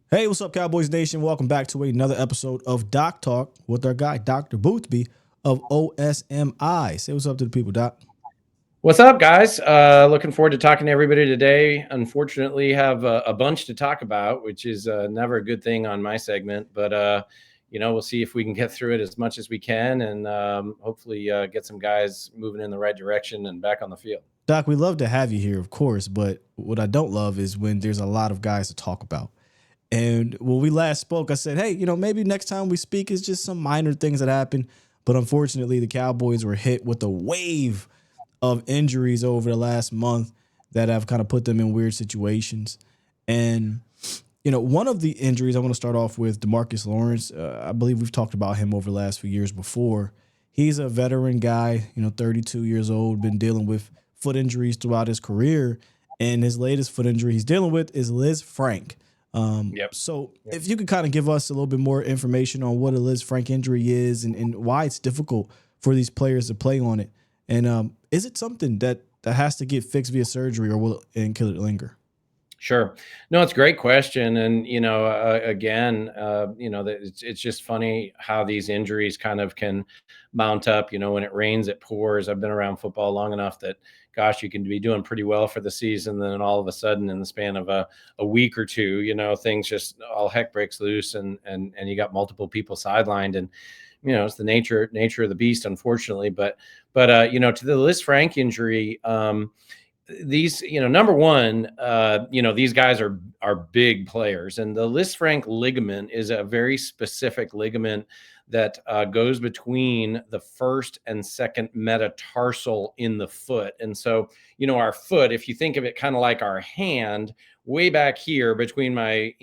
Hey, what's up, Cowboys Nation? Welcome back to another episode of Doc Talk with our guy, Dr. Boothby of OSMI. Say what's up to the people, Doc. What's up, guys? Looking forward to talking to everybody today. Unfortunately, have a bunch to talk about, which is never a good thing on my segment. But we'll see if we can get through it as much as we can, and hopefully get some guys moving in the right direction and back on the field. Doc, we love to have you here, of course, but what I don't love is when there's a lot of guys to talk about. And when we last spoke, I said, hey, maybe next time we speak is just some minor things that happen. But unfortunately, the Cowboys were hit with a wave of injuries over the last month that have kind of put them in weird situations. And, one of the injuries I want to start off with, Demarcus Lawrence. I believe we've talked about him over the last few years before. He's a veteran guy, 32 years old, been dealing with foot injuries throughout his career. And his latest foot injury he's dealing with is Liz Frank. Yep. So if you could kind of give us a little bit more information on what a Liz Frank injury is and why it's difficult for these players to play on it. And is it something that has to get fixed via surgery, or will it kill it linger? Sure. No, it's a great question. And, again, it's just funny how these injuries kind of can mount up. When it rains, it pours. I've been around football long enough that, gosh, you can be doing pretty well for the season. Then all of a sudden, in the span of a week or two, things just all heck breaks loose and you got multiple people sidelined. And, it's the nature of the beast, unfortunately. But to the Liz Frank injury, these, number one, these guys are big players, and the Lisfranc ligament is a very specific ligament that goes between the first and second metatarsal in the foot. And so, our foot, if you think of it kind of like our hand, way back here between my,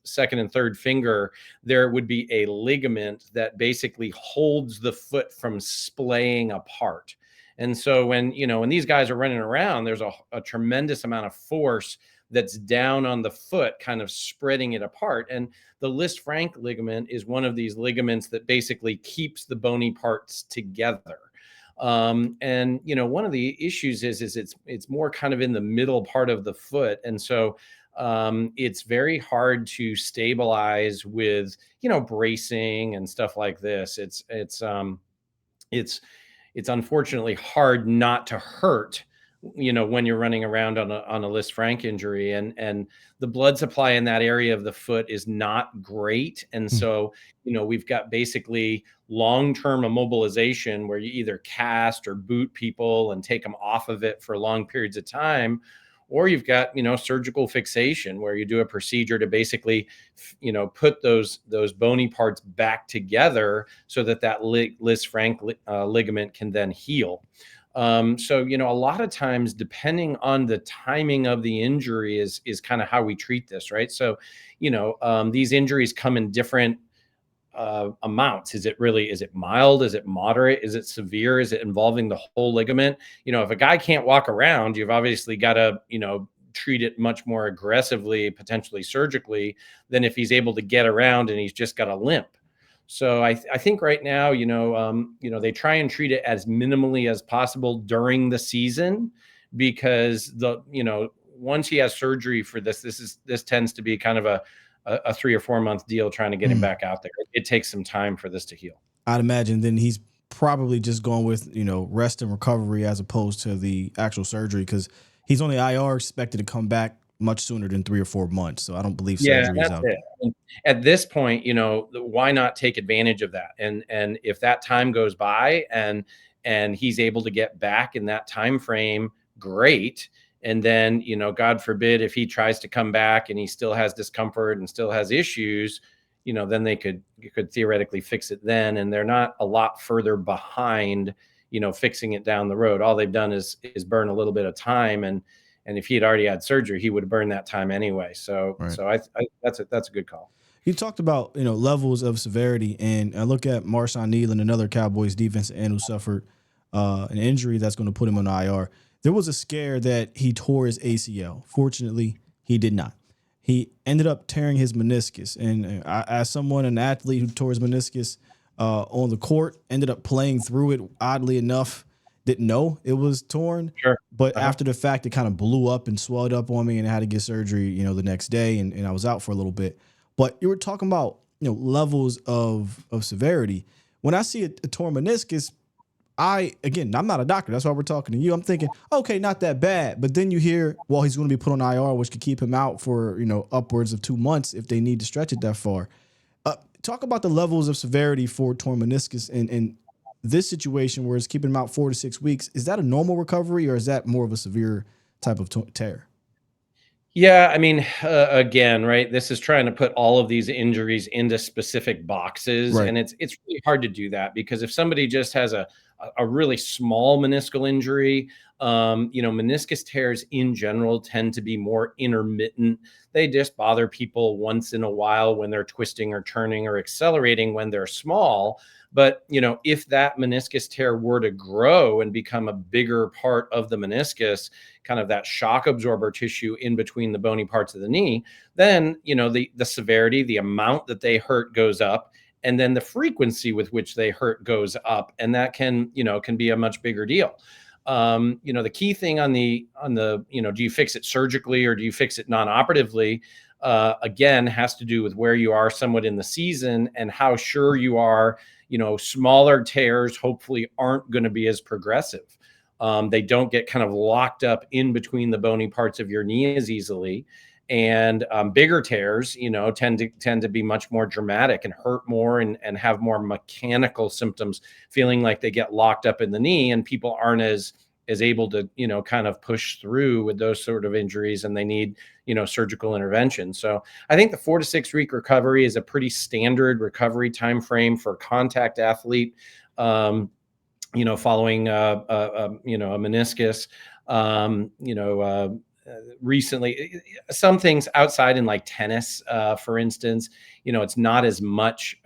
second and third finger, there would be a ligament that basically holds the foot from splaying apart. And so when these guys are running around, there's a tremendous amount of force that's down on the foot, kind of spreading it apart. And the Lisfranc Frank ligament is one of these ligaments that basically keeps the bony parts together. And one of the issues is it's more kind of in the middle part of the foot, and so it's very hard to stabilize with bracing and stuff like this. It's unfortunately hard not to hurt, when you're running around on a Liz Frank injury, and the blood supply in that area of the foot is not great. And Hmm. so, we've got basically long-term immobilization where you either cast or boot people and take them off of it for long periods of time, or you've got, surgical fixation where you do a procedure to basically, put those bony parts back together so that Liz Frank ligament can then heal. So, a lot of times, depending on the timing of the injury is kind of how we treat this, right? So, these injuries come in different amounts. Is it mild? Is it moderate? Is it severe? Is it involving the whole ligament? If a guy can't walk around, you've obviously got to, treat it much more aggressively, potentially surgically, than if he's able to get around and he's just got a limp. So I think right now, they try and treat it as minimally as possible during the season, because once he has surgery for this tends to be kind of a 3 or 4 month deal trying to get him Hmm. back out there. It takes some time for this to heal. I'd imagine then he's probably just going with, rest and recovery as opposed to the actual surgery, because he's on the IR, expected to come back much sooner than 3 or 4 months. So I don't believe Yeah, surgery is that's out it. there. And at this point, why not take advantage of that? And if that time goes by and he's able to get back in that time frame, great. And then, God forbid, if he tries to come back and he still has discomfort and still has issues, then you could theoretically fix it then. And they're not a lot further behind, fixing it down the road. All they've done is burn a little bit of time, and if he had already had surgery, he would have burned that time anyway. So, Right. so that's a good call. You talked about, levels of severity, and I look at Marshawn Kneeland, another Cowboys defensive end who suffered an injury that's going to put him on IR. There was a scare that he tore his ACL. Fortunately, he did not. He ended up tearing his meniscus, and as someone, an athlete who tore his meniscus on the court, ended up playing through it. Oddly enough, didn't know it was torn. Sure. But Uh-huh. after the fact, it kind of blew up and swelled up on me, and I had to get surgery, the next day, and I was out for a little bit. But you were talking about, levels of severity. When I see a torn meniscus, I'm not a doctor. That's why we're talking to you. I'm thinking, okay, not that bad. But then you hear, well, he's going to be put on IR, which could keep him out for, upwards of 2 months if they need to stretch it that far. Talk about the levels of severity for torn meniscus and this situation where it's keeping him out 4 to 6 weeks. Is that a normal recovery or is that more of a severe type of tear? Yeah, I mean, again, right? This is trying to put all of these injuries into specific boxes, Right. and it's really hard to do that because if somebody just has a really small meniscal injury, meniscus tears in general tend to be more intermittent. They just bother people once in a while when they're twisting or turning or accelerating when they're small. But if that meniscus tear were to grow and become a bigger part of the meniscus, kind of that shock absorber tissue in between the bony parts of the knee, then the severity, the amount that they hurt goes up, and then the frequency with which they hurt goes up, and that can be a much bigger deal. The key thing on the do you fix it surgically or do you fix it non-operatively? Again, has to do with where you are somewhat in the season and how sure you are. Smaller tears hopefully aren't going to be as progressive. They don't get kind of locked up in between the bony parts of your knee as easily. And bigger tears, tend to be much more dramatic and hurt more and have more mechanical symptoms, feeling like they get locked up in the knee, and people aren't as able to kind of push through with those sort of injuries, and they need surgical intervention. So I think the 4 to 6 week recovery is a pretty standard recovery time frame for a contact athlete. Following a meniscus. Recently, some things outside in like tennis, for instance, it's not as much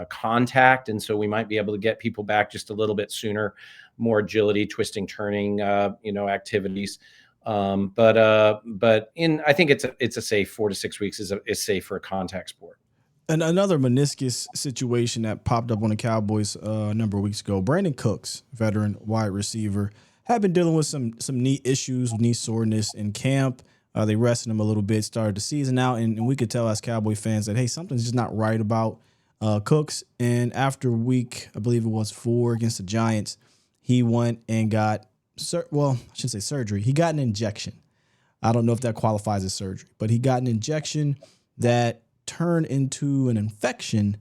contact, and so we might be able to get people back just a little bit sooner, more agility, twisting, turning, activities. But I think it's a safe 4 to 6 weeks is safe for a contact sport. And another meniscus situation that popped up on the Cowboys a number of weeks ago. Brandin Cooks, veteran wide receiver, had been dealing with some knee issues, knee soreness in camp. They rested him a little bit, started the season out, and we could tell as Cowboy fans that, hey, something's just not right about Cooks. And after week, I believe it was 4 against the Giants, he went and got, I shouldn't say surgery. He got an injection. I don't know if that qualifies as surgery, but he got an injection that turned into an infection,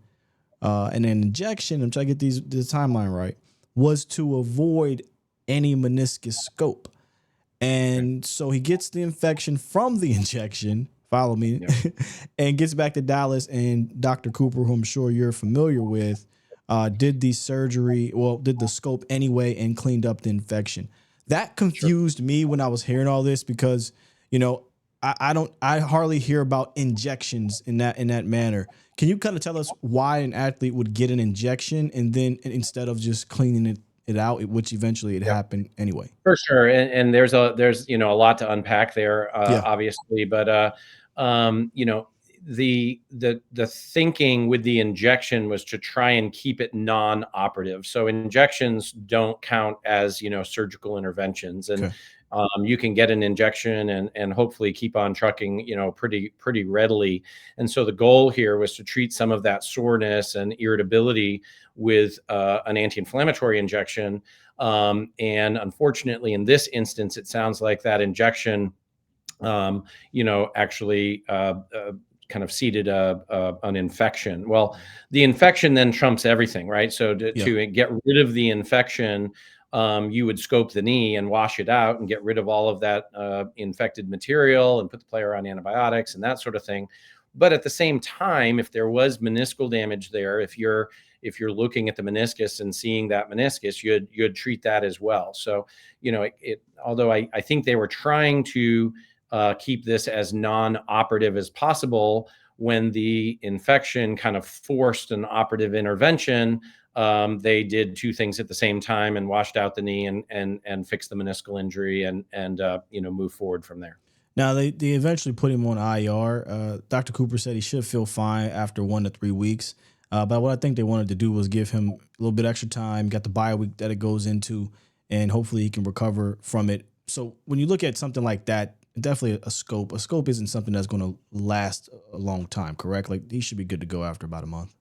and an injection, I'm trying to get the timeline right, was to avoid any meniscus scope. And so he gets the infection from the injection, follow me, and gets back to Dallas, and Dr. Cooper, who I'm sure you're familiar with, did the scope anyway and cleaned up the infection. That confused me when I was hearing all this because, I hardly hear about injections in that manner. Can you kind of tell us why an athlete would get an injection and then instead of just cleaning it out, which eventually it happened anyway? For sure, and there's a lot to unpack there, Yeah. obviously, but the thinking with the injection was to try and keep it non-operative. So injections don't count as surgical interventions, and Okay. you can get an injection and hopefully keep on trucking pretty readily. And so the goal here was to treat some of that soreness and irritability with an anti-inflammatory injection. And unfortunately, in this instance, it sounds like that injection, actually kind of seeded an infection. Well, the infection then trumps everything, right? So Yeah. to get rid of the infection, you would scope the knee and wash it out and get rid of all of that infected material and put the player on antibiotics and that sort of thing. But at the same time, if there was meniscal damage there, if you're looking at the meniscus and seeing that meniscus, you'd treat that as well. So, although I think they were trying to keep this as non-operative as possible, when the infection kind of forced an operative intervention, they did two things at the same time and washed out the knee and fixed the meniscal injury and move forward from there. Now they eventually put him on IR. Dr. Cooper said he should feel fine after 1 to 3 weeks. But what I think they wanted to do was give him a little bit extra time, got the bye week that it goes into, and hopefully he can recover from it. So when you look at something like that, definitely a scope. A scope isn't something that's going to last a long time, correct? Like he should be good to go after about a month.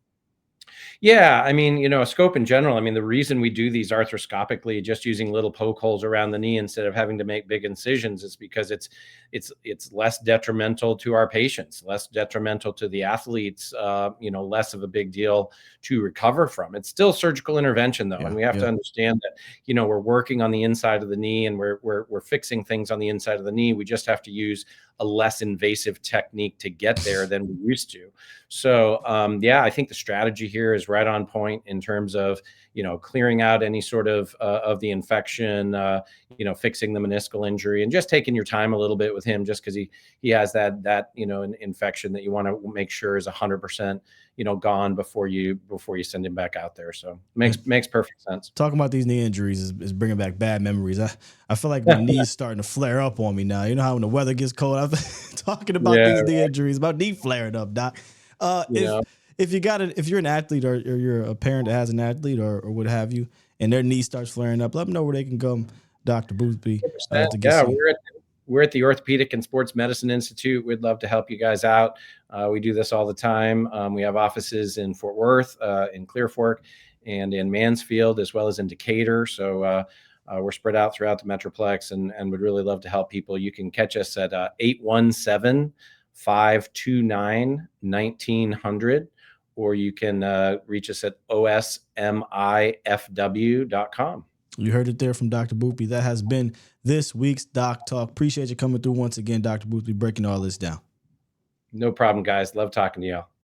Yeah, I mean, a scope in general. I mean, the reason we do these arthroscopically, just using little poke holes around the knee instead of having to make big incisions, is because it's less detrimental to our patients, less detrimental to the athletes. Less of a big deal to recover from. It's still surgical intervention though, and Yeah, we have to yeah. understand that we're working on the inside of the knee and we're fixing things on the inside of the knee. We just have to use a less invasive technique to get there than we used to. So yeah, I think the strategy here is right on point in terms of clearing out any sort of the infection, fixing the meniscal injury, and just taking your time a little bit with him, just because he has that an infection that you want to make sure is 100% gone before you send him back out there. So makes perfect sense. Talking about these knee injuries is bringing back bad memories. I feel like my knees starting to flare up on me now. You know how when the weather gets cold, I'm talking about Yeah, these knee injuries, about knee flaring up, Doc. Uh, you if know. if you're an athlete or you're a parent that has an athlete or what have you, and their knee starts flaring up, let them know where they can come, Dr. Boothby, 100%. to get Yeah, some. we're at the Orthopedic and Sports Medicine Institute. We'd love to help you guys out. We do this all the time. We have offices in Fort Worth, in Clear Fork, and in Mansfield, as well as in Decatur. So we're spread out throughout the Metroplex, and would really love to help people. You can catch us at 817 529 1900, or you can reach us at osmifw.com. You heard it there from Dr. Boothby. That has been this week's Doc Talk. Appreciate you coming through once again, Dr. Boothby, breaking all this down. No problem, guys. Love talking to y'all.